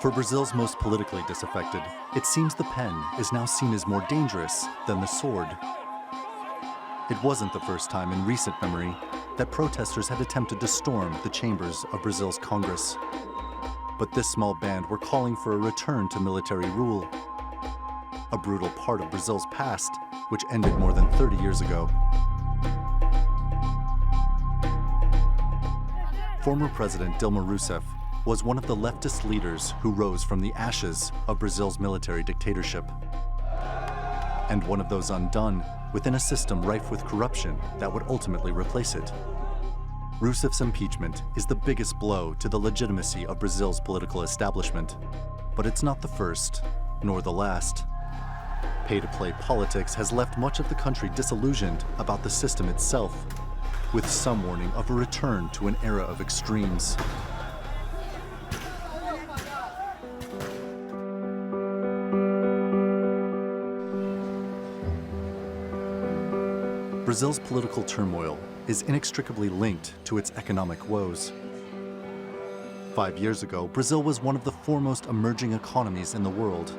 For Brazil's most politically disaffected, it seems the pen is now seen as more dangerous than the sword. It wasn't the first time in recent memory that protesters had attempted to storm the chambers of Brazil's Congress. But this small band were calling for a return to military rule, a brutal part of Brazil's past, which ended more than 30 years ago. Former President Dilma Rousseff was one of the leftist leaders who rose from the ashes of Brazil's military dictatorship, and one of those undone within a system rife with corruption that would ultimately replace it. Rousseff's impeachment is the biggest blow to the legitimacy of Brazil's political establishment, but it's not the first, nor the last. Pay-to-play politics has left much of the country disillusioned about the system itself, with some warning of a return to an era of extremes. Brazil's political turmoil is inextricably linked to its economic woes. 5 years ago, Brazil was one of the foremost emerging economies in the world.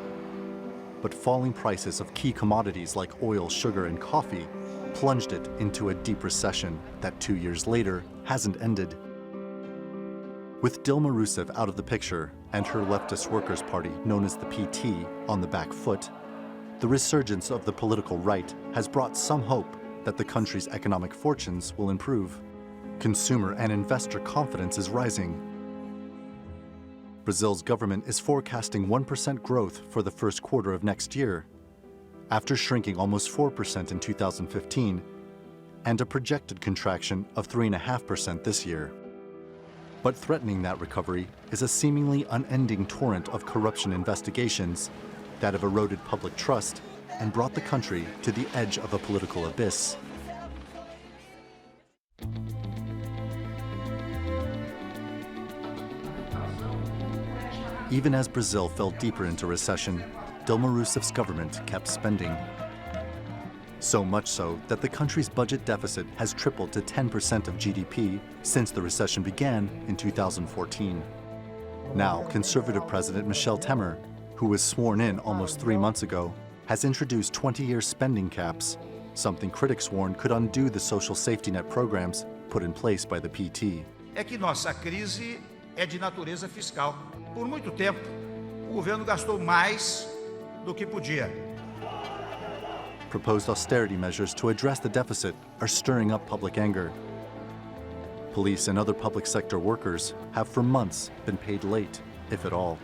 But falling prices of key commodities like oil, sugar, and coffee plunged it into a deep recession that 2 years later hasn't ended. With Dilma Rousseff out of the picture and her leftist Workers' Party, known as the PT, on the back foot, the resurgence of the political right has brought some hope that the country's economic fortunes will improve. Consumer and investor confidence is rising. Brazil's government is forecasting 1% growth for the first quarter of next year, after shrinking almost 4% in 2015, and a projected contraction of 3.5% this year. But threatening that recovery is a seemingly unending torrent of corruption investigations that have eroded public trust and brought the country to the edge of a political abyss. Even as Brazil fell deeper into recession, Dilma Rousseff's government kept spending. So much so that the country's budget deficit has tripled to 10% of GDP since the recession began in 2014. Now, conservative President Michel Temer, who was sworn in almost 3 months ago, has introduced 20-year spending caps, something critics warn could undo the social safety net programs put in place by the PT. É que nossa crise é de natureza fiscal. Por muito tempo, o governo gastou mais do que podia. Proposed austerity measures to address the deficit are stirring up public anger. Police and other public sector workers have for months been paid late, if at all.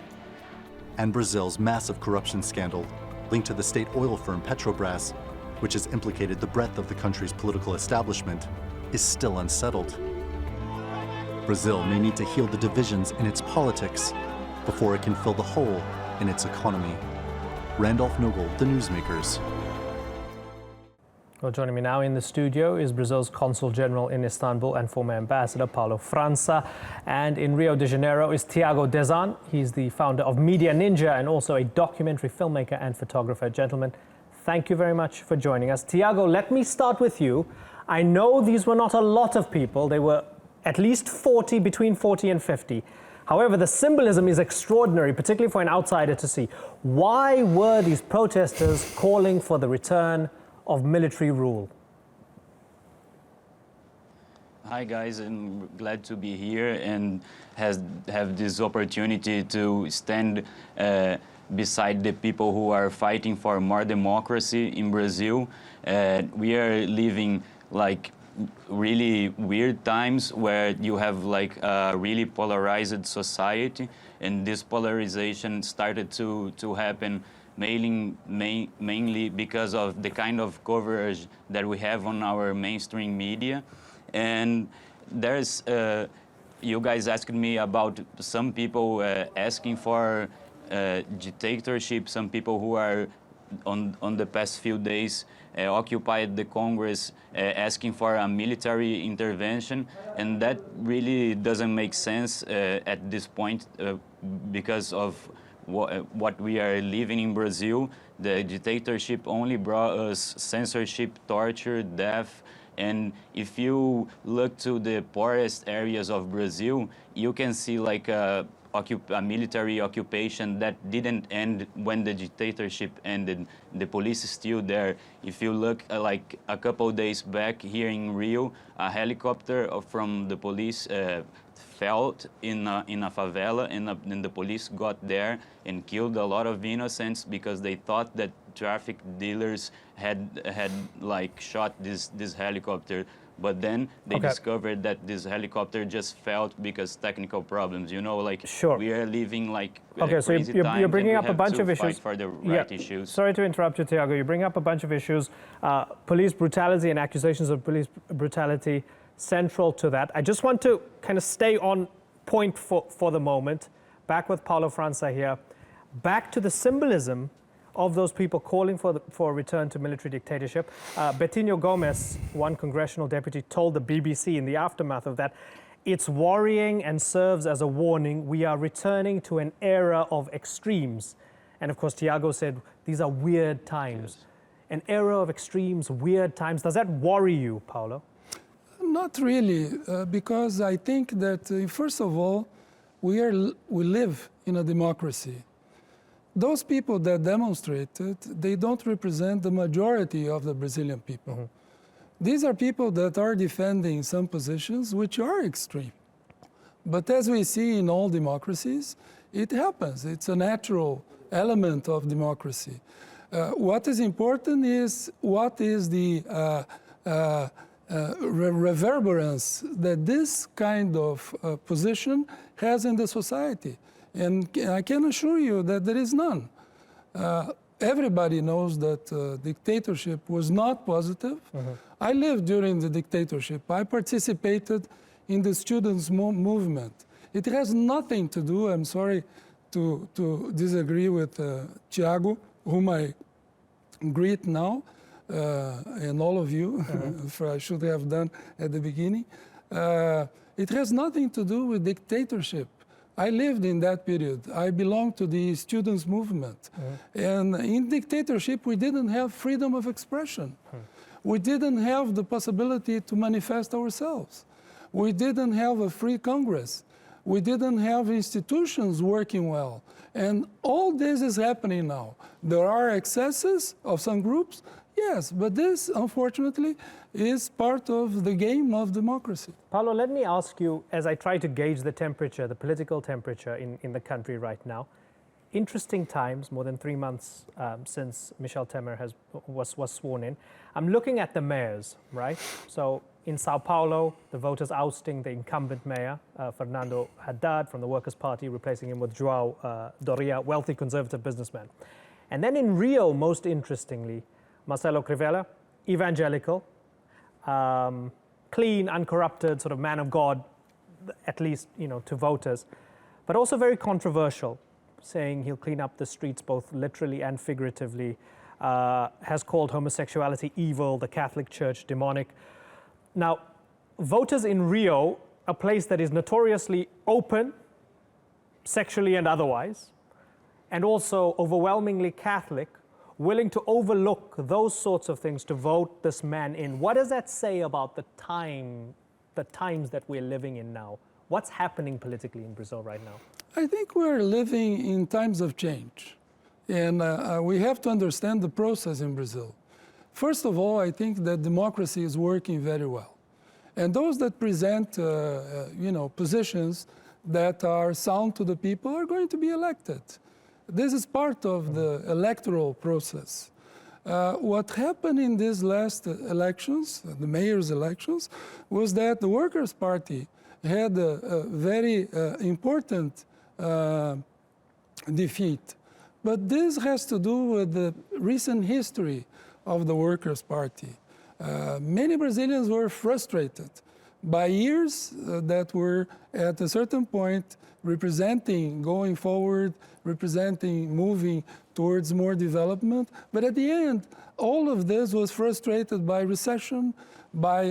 And Brazil's massive corruption scandal linked to the state oil firm Petrobras, which has implicated the breadth of the country's political establishment, is still unsettled. Brazil may need to heal the divisions in its politics before it can fill the hole in its economy. Randolph Nogel, The Newsmakers. Well, joining me now in the studio is Brazil's Consul General in Istanbul and former Ambassador Paulo França. And in Rio de Janeiro is Tiago Dezan. He's the founder of Media Ninja and also a documentary filmmaker and photographer. Gentlemen, thank you very much for joining us. Tiago, let me start with you. I know these were not a lot of people. They were at least 40, between 40 and 50. However, the symbolism is extraordinary, particularly for an outsider to see. Why were these protesters calling for the return of military rule? Hi guys, I'm glad to be here and have this opportunity to stand beside the people who are fighting for more democracy in Brazil. We are living like really weird times where you have like a really polarized society, and this polarization started to happen mainly because of the kind of coverage that we have on our mainstream media. And there's, you guys asked me about some people asking for dictatorship, some people who are on the past few days occupied the Congress asking for a military intervention, and that really doesn't make sense at this point because of what we are living in Brazil. The dictatorship only brought us censorship, torture, death, and if you look to the poorest areas of Brazil, you can see like a military occupation that didn't end when the dictatorship ended. The police is still there. If you look like a couple days back here in Rio, a helicopter from the police fell in a favela, and the police got there and killed a lot of innocents because they thought that traffic dealers had like shot this helicopter. But then they discovered that this helicopter just fell because technical problems. You know, like we are living like so you're bringing up a bunch of issues for the right issues. Sorry to interrupt you, Tiago. You bring up a bunch of issues. Police brutality and accusations of police brutality central to that. I just want to kind of stay on point for the moment. Back with Paulo França here. Back to the symbolism of those people calling for a return to military dictatorship. Betinho Gomes, one congressional deputy, told the BBC in the aftermath of that, it's worrying and serves as a warning. We are returning to an era of extremes. And of course, Tiago said, these are weird times. Yes. An era of extremes, weird times. Does that worry you, Paulo? Not really, because I think that, first of all, we live in a democracy. Those people that demonstrated, they don't represent the majority of the Brazilian people. Mm-hmm. These are people that are defending some positions which are extreme. But as we see in all democracies, it happens. It's a natural element of democracy. What is important is what is the reverberance that this kind of position has in the society. And I can assure you that there is none. Everybody knows that dictatorship was not positive. Mm-hmm. I lived during the dictatorship. I participated in the students' movement. It has nothing to do, I'm sorry to disagree with Tiago, whom I greet now, and all of you, for I should have done at the beginning. It has nothing to do with dictatorship. I lived in that period. I belonged to the students' movement. And in dictatorship, we didn't have freedom of expression. We didn't have the possibility to manifest ourselves. We didn't have a free Congress. We didn't have institutions working well. And all this is happening now. There are excesses of some groups, yes, but this, unfortunately, is part of the game of democracy. Paulo, let me ask you, as I try to gauge the temperature, the political temperature in the country right now, interesting times, more than 3 months since Michel Temer was sworn in. I'm looking at the mayors, right? So in Sao Paulo, the voters ousting the incumbent mayor, Fernando Haddad, from the Workers' Party, replacing him with João Doria, wealthy conservative businessman. And then in Rio, most interestingly, Marcelo Crivella, evangelical, clean, uncorrupted, sort of man of God, at least, to voters, but also very controversial, saying he'll clean up the streets both literally and figuratively, has called homosexuality evil, the Catholic Church demonic. Now, voters in Rio, a place that is notoriously open, sexually and otherwise, and also overwhelmingly Catholic, willing to overlook those sorts of things to vote this man in. What does that say about the times that we're living in now? What's happening politically in Brazil right now? I think we're living in times of change. And we have to understand the process in Brazil. First of all, I think that democracy is working very well. And those that present, positions that are sound to the people are going to be elected. This is part of the electoral process. What happened in these last elections, the mayor's elections, was that the Workers' Party had a very important defeat. But this has to do with the recent history of the Workers' Party. Many Brazilians were frustrated by years that were at a certain point representing going forward, representing moving towards more development. But at the end, all of this was frustrated by recession, by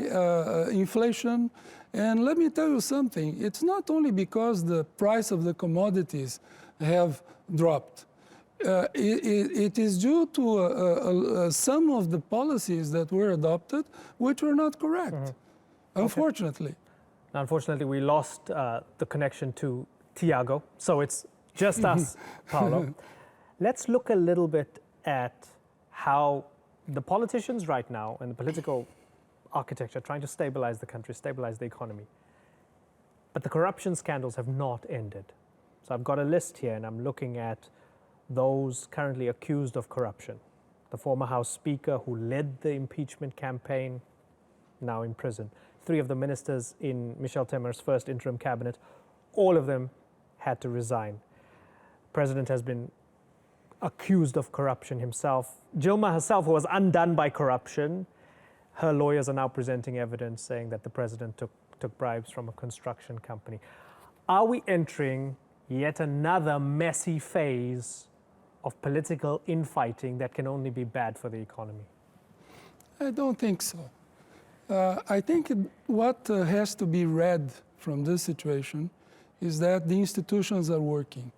inflation. And let me tell you something, it's not only because the price of the commodities have dropped. It is due to some of the policies that were adopted which were not correct, unfortunately. Now, unfortunately, we lost the connection to Tiago. So it's just us, Paulo. Let's look a little bit at how the politicians right now and the political architecture trying to stabilize the country, stabilize the economy. But the corruption scandals have not ended. So I've got a list here and I'm looking at those currently accused of corruption. The former House Speaker who led the impeachment campaign, now in prison. 3 of the ministers in Michel Temer's first interim cabinet, all of them had to resign. The president has been accused of corruption himself. Dilma herself was undone by corruption. Her lawyers are now presenting evidence saying that the president took bribes from a construction company. Are we entering yet another messy phase of political infighting that can only be bad for the economy? I don't think so. I think what has to be read from this situation is that the institutions are working.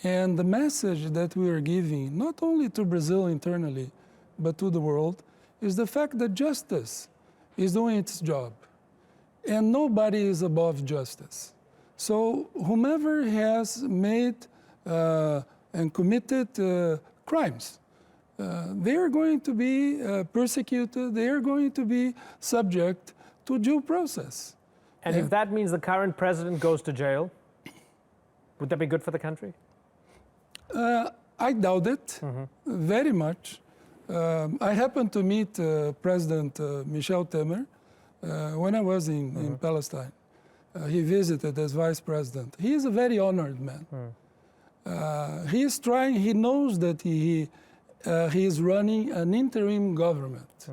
And the message that we are giving, not only to Brazil internally, but to the world, is the fact that justice is doing its job. And nobody is above justice. So whomever has made and committed crimes, they are going to be persecuted, they are going to be subject to due process. And if that means the current president goes to jail, would that be good for the country? I doubt it very much. I happened to meet President Michel Temer when I was in Palestine. He visited as vice president. He is a very honored man. He is trying, he knows that he is running an interim government.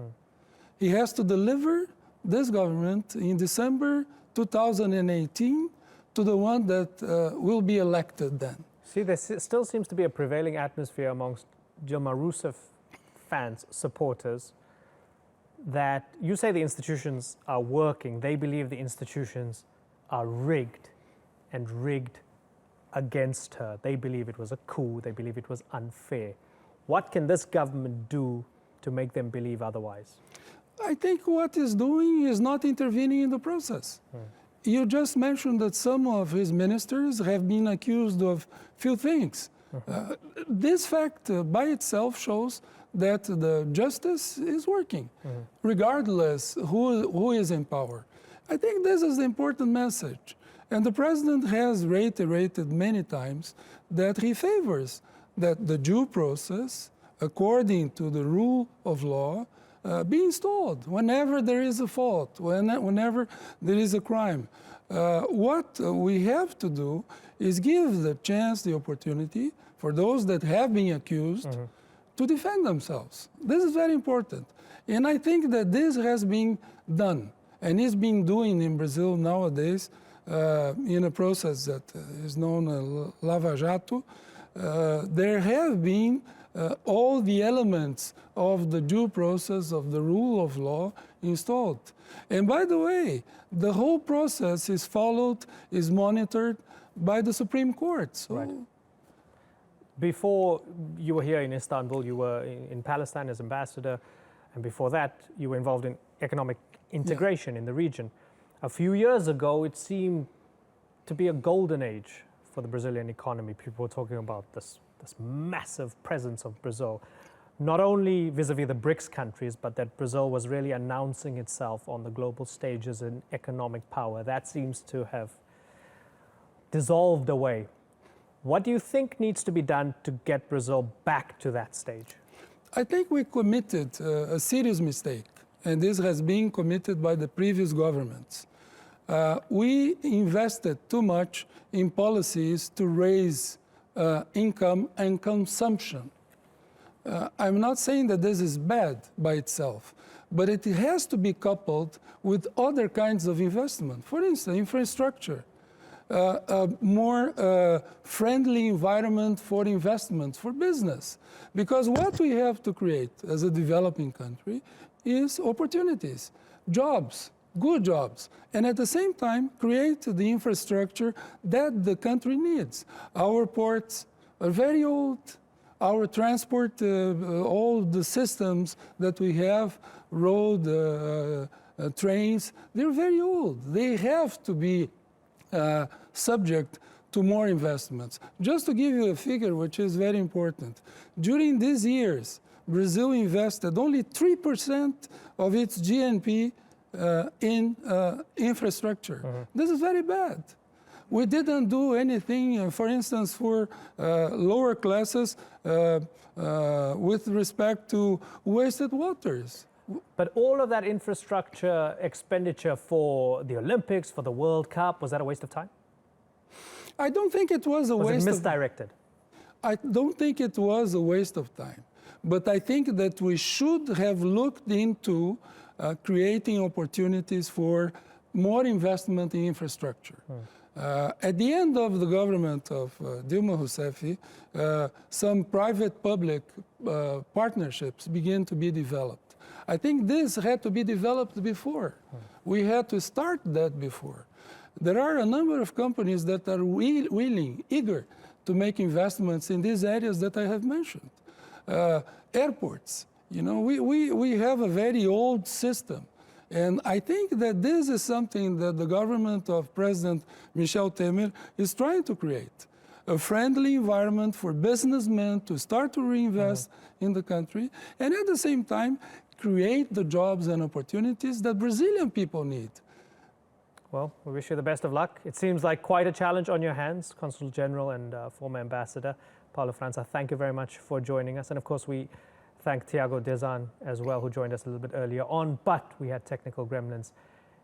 He has to deliver this government in December 2018 to the one that will be elected then. See, there still seems to be a prevailing atmosphere amongst Dilma Rousseff fans, supporters, that you say the institutions are working. They believe the institutions are rigged and rigged against her. They believe it was a coup. They believe it was unfair. What can this government do to make them believe otherwise? I think what it's doing is not intervening in the process. You just mentioned that some of his ministers have been accused of few things. This fact by itself shows that the justice is working, regardless who is in power. I think this is the important message. And the president has reiterated many times that he favors that the due process, according to the rule of law, be installed whenever there is a fault, whenever there is a crime. What we have to do is give the chance, the opportunity for those that have been accused to defend themselves. This is very important. And I think that this has been done and is being doing in Brazil nowadays in a process that is known as Lava Jato. There have been all the elements of the due process of the rule of law installed. And by the way, the whole process is followed, is monitored by the Supreme Court. So right. Before you were here in Istanbul, you were in Palestine as ambassador, and before that, you were involved in economic integration in the region. A few years ago, it seemed to be a golden age for the Brazilian economy. People were talking about this massive presence of Brazil, not only vis-a-vis the BRICS countries, but that Brazil was really announcing itself on the global stage as an economic power. That seems to have dissolved away. What do you think needs to be done to get Brazil back to that stage? I think we committed a serious mistake, and this has been committed by the previous governments. We invested too much in policies to raise income and consumption. I'm not saying that this is bad by itself, but it has to be coupled with other kinds of investment. For instance, infrastructure, a more friendly environment for investment, for business. Because what we have to create as a developing country is opportunities, jobs, good jobs, and at the same time create the infrastructure that the country needs. Our ports are very old. Our transport, all the systems that we have, road, trains, they're very old. They have to be subject to more investments. Just to give you a figure, which is very important, during these years, Brazil invested only 3% of its GNP in infrastructure. This is very bad. We didn't do anything, for instance, for lower classes with respect to wasted waters. But all of that infrastructure expenditure for the Olympics, for the World Cup, was that a waste of time? I don't think it was a waste of time. Was it misdirected? I don't think it was a waste of time. But I think that we should have looked into creating opportunities for more investment in infrastructure. At the end of the government of Dilma Rousseff, some private-public partnerships began to be developed. I think this had to be developed before. We had to start that before. There are a number of companies that are willing, eager to make investments in these areas that I have mentioned. Airports, you know, we have a very old system. And I think that this is something that the government of President Michel Temer is trying to create. A friendly environment for businessmen to start to reinvest in the country, and at the same time, create the jobs and opportunities that Brazilian people need. Well, we wish you the best of luck. It seems like quite a challenge on your hands, Consul General and former Ambassador Paulo França. Thank you very much for joining us. And of course, we thank Tiago Dezan as well, who joined us a little bit earlier on, but we had technical gremlins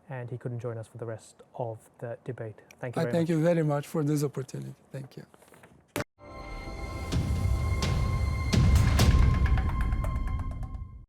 and he couldn't join us for the rest of the debate. Thank you very much. Thank you very much for this opportunity. Thank you.